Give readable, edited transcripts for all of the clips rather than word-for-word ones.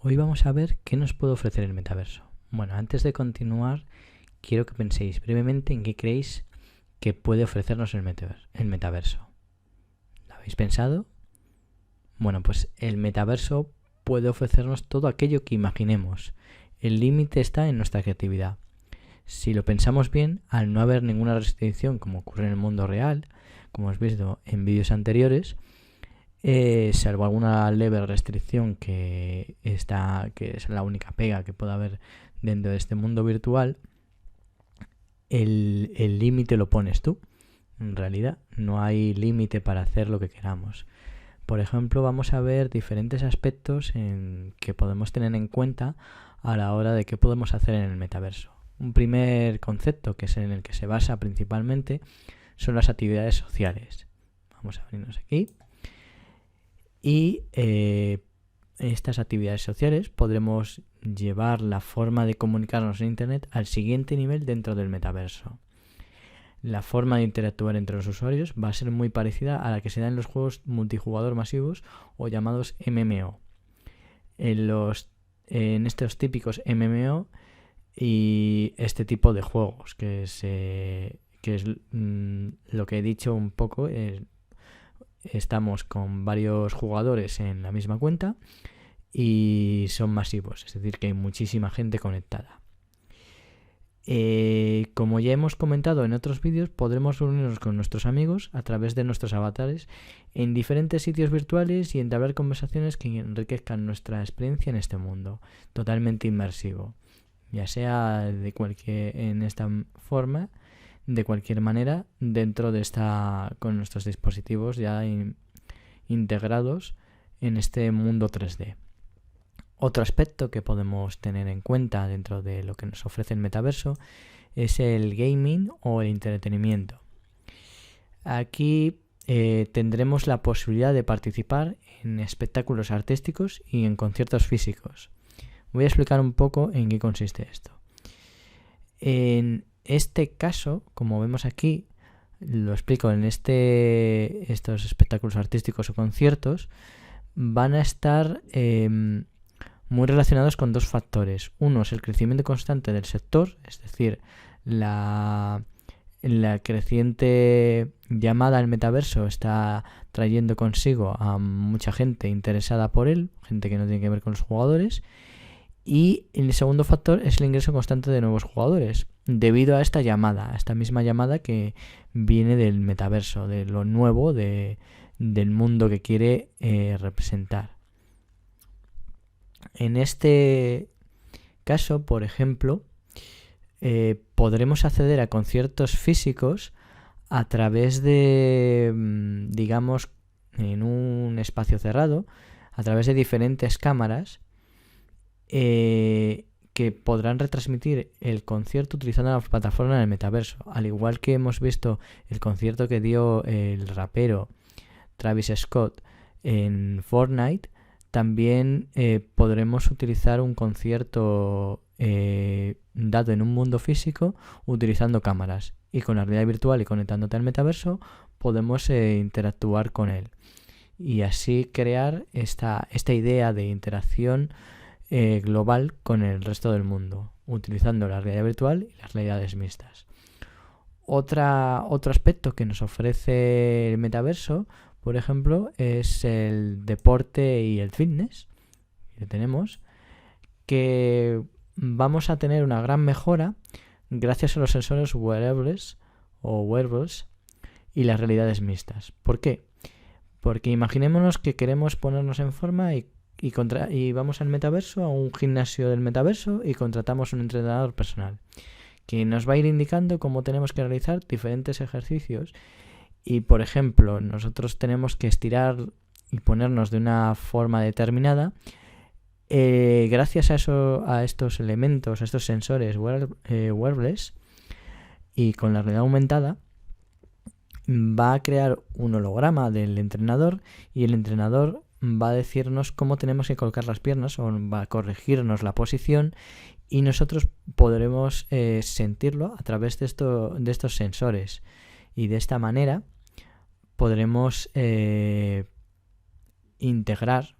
Hoy vamos a ver qué nos puede ofrecer el metaverso. Bueno, antes de continuar, quiero que penséis brevemente en qué creéis que puede ofrecernos el metaverso. ¿Lo habéis pensado? Bueno, pues el metaverso puede ofrecernos todo aquello que imaginemos. El límite está en nuestra creatividad. Si lo pensamos bien, al no haber ninguna restricción como ocurre en el mundo real, como hemos visto en vídeos anteriores, salvo alguna leve restricción que es la única pega que puede haber dentro de este mundo virtual, el límite lo pones tú. En realidad no hay límite para hacer lo que queramos. Por ejemplo, vamos a ver diferentes aspectos que podemos tener en cuenta a la hora de qué podemos hacer en el metaverso. Un primer concepto, que es en el que se basa principalmente, son las actividades sociales. Vamos a abrirnos aquí. Y estas actividades sociales podremos llevar la forma de comunicarnos en Internet al siguiente nivel dentro del metaverso. La forma de interactuar entre los usuarios va a ser muy parecida a la que se da en los juegos multijugador masivos o llamados MMO. En estos típicos MMO y este tipo de juegos, que es lo que he dicho un poco, estamos con varios jugadores en la misma cuenta y son masivos, es decir, que hay muchísima gente conectada. Como ya hemos comentado en otros vídeos, podremos reunirnos con nuestros amigos a través de nuestros avatares en diferentes sitios virtuales y entablar conversaciones que enriquezcan nuestra experiencia en este mundo, totalmente inmersivo, ya sea en esta forma, de cualquier manera, dentro de con nuestros dispositivos ya integrados en este mundo 3D. Otro aspecto que podemos tener en cuenta dentro de lo que nos ofrece el metaverso es el gaming o el entretenimiento. Aquí tendremos la posibilidad de participar en espectáculos artísticos y en conciertos físicos. Voy a explicar un poco en qué consiste esto. En este caso, como vemos aquí, lo explico en estos espectáculos artísticos o conciertos, van a estar muy relacionados con dos factores. Uno es el crecimiento constante del sector, es decir, la creciente llamada al metaverso está trayendo consigo a mucha gente interesada por él, gente que no tiene que ver con los jugadores. Y el segundo factor es el ingreso constante de nuevos jugadores, debido a esta misma llamada que viene del metaverso, de lo nuevo del mundo que quiere representar. En este caso, por ejemplo, podremos acceder a conciertos físicos a través de, digamos, en un espacio cerrado, a través de diferentes cámaras que podrán retransmitir el concierto utilizando la plataforma del metaverso. Al igual que hemos visto el concierto que dio el rapero Travis Scott en Fortnite, también podremos utilizar un concierto dado en un mundo físico utilizando cámaras, y con la realidad virtual y conectándote al metaverso podemos interactuar con él y así crear esta idea de interacción global con el resto del mundo, utilizando la realidad virtual y las realidades mixtas. Otro aspecto que nos ofrece el metaverso, por ejemplo, es el deporte y el fitness. Que tenemos que vamos a tener una gran mejora gracias a los sensores wearables y las realidades mixtas. ¿Por qué? Porque imaginémonos que queremos ponernos en forma y vamos al metaverso, a un gimnasio del metaverso, y contratamos un entrenador personal que nos va a ir indicando cómo tenemos que realizar diferentes ejercicios. Y, por ejemplo, nosotros tenemos que estirar y ponernos de una forma determinada. Gracias a estos elementos, a estos sensores wearables y con la realidad aumentada, va a crear un holograma del entrenador, y el entrenador va a decirnos cómo tenemos que colocar las piernas, o va a corregirnos la posición, y nosotros podremos sentirlo a través de estos sensores, y de esta manera podremos integrar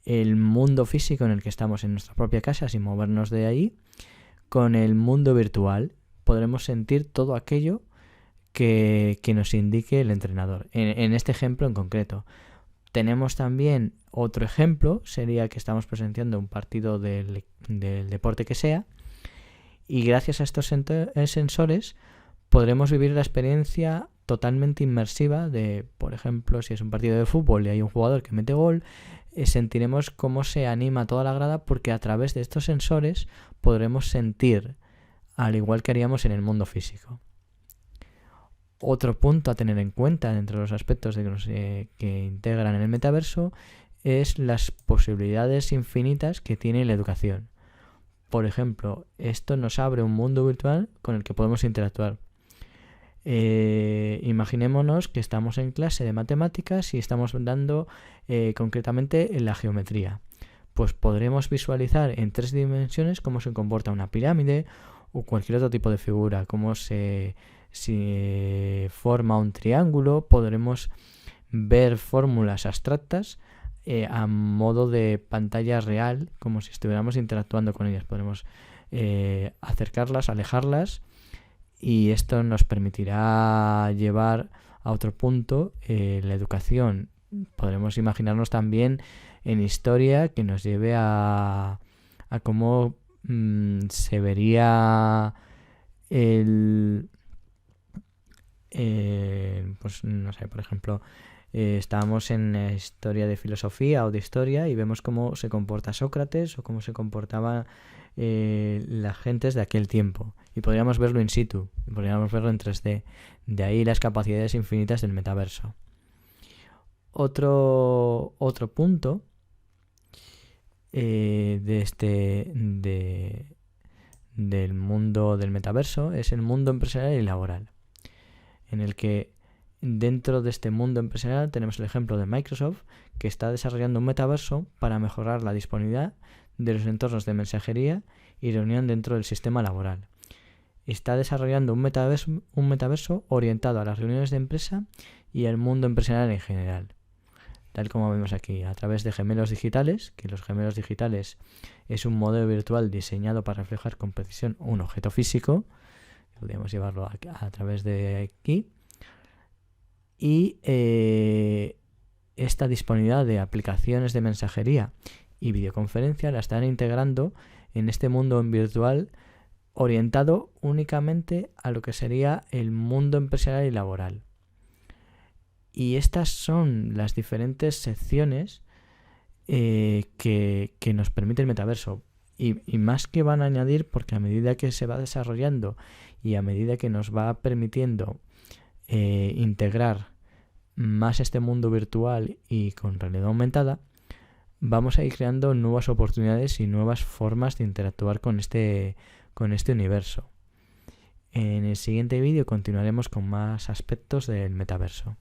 el mundo físico en el que estamos en nuestra propia casa sin movernos de ahí con el mundo virtual. Podremos sentir todo aquello que nos indique el entrenador. En este ejemplo en concreto. Tenemos también otro ejemplo, sería que estamos presenciando un partido del deporte que sea, y gracias a estos sensores podremos vivir la experiencia totalmente inmersiva de, por ejemplo, si es un partido de fútbol y hay un jugador que mete gol, sentiremos cómo se anima toda la grada, porque a través de estos sensores podremos sentir, al igual que haríamos en el mundo físico. Otro punto a tener en cuenta entre los aspectos que integran en el metaverso es las posibilidades infinitas que tiene la educación. Por ejemplo, esto nos abre un mundo virtual con el que podemos interactuar. Imaginémonos que estamos en clase de matemáticas y estamos dando concretamente la geometría. Pues podremos visualizar en 3 dimensiones cómo se comporta una pirámide o cualquier otro tipo de figura, cómo se forma un triángulo. Podremos ver fórmulas abstractas a modo de pantalla real, como si estuviéramos interactuando con ellas. Podremos acercarlas, alejarlas, y esto nos permitirá llevar a otro punto la educación. Podremos imaginarnos también en historia que nos lleve a cómo se vería pues no sé, por ejemplo, estábamos en historia de filosofía o de historia y vemos cómo se comporta Sócrates o cómo se comportaban las gentes de aquel tiempo, y podríamos verlo in situ, podríamos verlo en 3D. De ahí las capacidades infinitas del metaverso. Otro punto del mundo del metaverso es el mundo empresarial y laboral, en el que dentro de este mundo empresarial tenemos el ejemplo de Microsoft, que está desarrollando un metaverso para mejorar la disponibilidad de los entornos de mensajería y reunión dentro del sistema laboral. Está desarrollando un metaverso orientado a las reuniones de empresa y al mundo empresarial en general, tal como vemos aquí, a través de gemelos digitales, que los gemelos digitales es un modelo virtual diseñado para reflejar con precisión un objeto físico. Podríamos llevarlo a través de aquí. Y esta disponibilidad de aplicaciones de mensajería y videoconferencia la están integrando en este mundo virtual orientado únicamente a lo que sería el mundo empresarial y laboral. Y estas son las diferentes secciones que nos permite el metaverso. Y más que van a añadir, porque a medida que se va desarrollando y a medida que nos va permitiendo integrar más este mundo virtual y con realidad aumentada, vamos a ir creando nuevas oportunidades y nuevas formas de interactuar con este universo. En el siguiente vídeo continuaremos con más aspectos del metaverso.